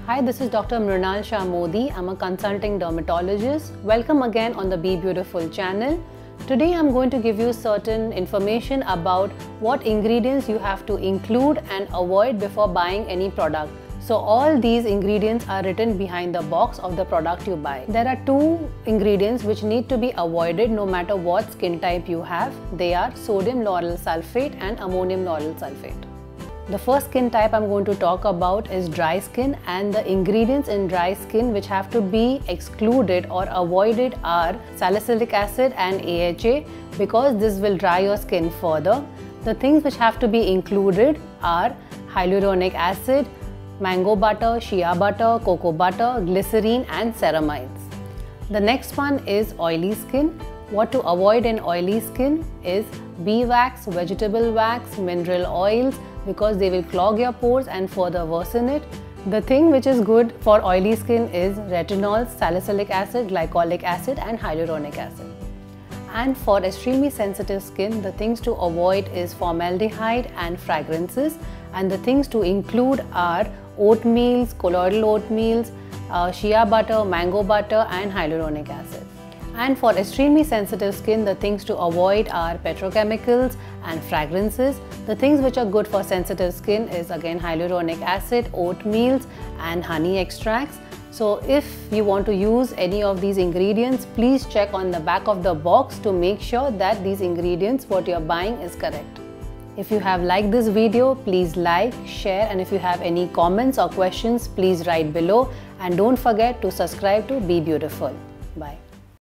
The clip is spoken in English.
Hi, this is Dr. Mrunal Shah Modi. I'm a consulting dermatologist. Welcome again on the Be Beautiful channel. Today I'm going to give you certain information about what ingredients you have to include and avoid before buying any product. So all these ingredients are written behind the box of the product you buy. There are two ingredients which need to be avoided no matter what skin type you have. They are sodium lauryl sulfate and ammonium lauryl sulfate. The first skin type I'm going to talk about is dry skin, and the ingredients in dry skin which have to be excluded or avoided are salicylic acid and AHA, because this will dry your skin further. The things which have to be included are hyaluronic acid, mango butter, shea butter, cocoa butter, glycerine and ceramides. The next one is oily skin. What to avoid in oily skin is bee wax, vegetable wax, mineral oils, because they will clog your pores and further worsen it. The thing which is good for oily skin is retinol, salicylic acid, glycolic acid and hyaluronic acid. And for extremely sensitive skin, the things to avoid is formaldehyde and fragrances, and the things to include are oatmeals, colloidal oatmeals, shea butter, mango butter and hyaluronic acid. And for extremely sensitive skin, the things to avoid are petrochemicals and fragrances. The things which are good for sensitive skin is again hyaluronic acid, oatmeals and honey extracts. So if you want to use any of these ingredients, please check on the back of the box to make sure that these ingredients what you are buying is correct. If you have liked this video, please like, share, and if you have any comments or questions, please write below, and don't forget to subscribe to Be Beautiful. Bye.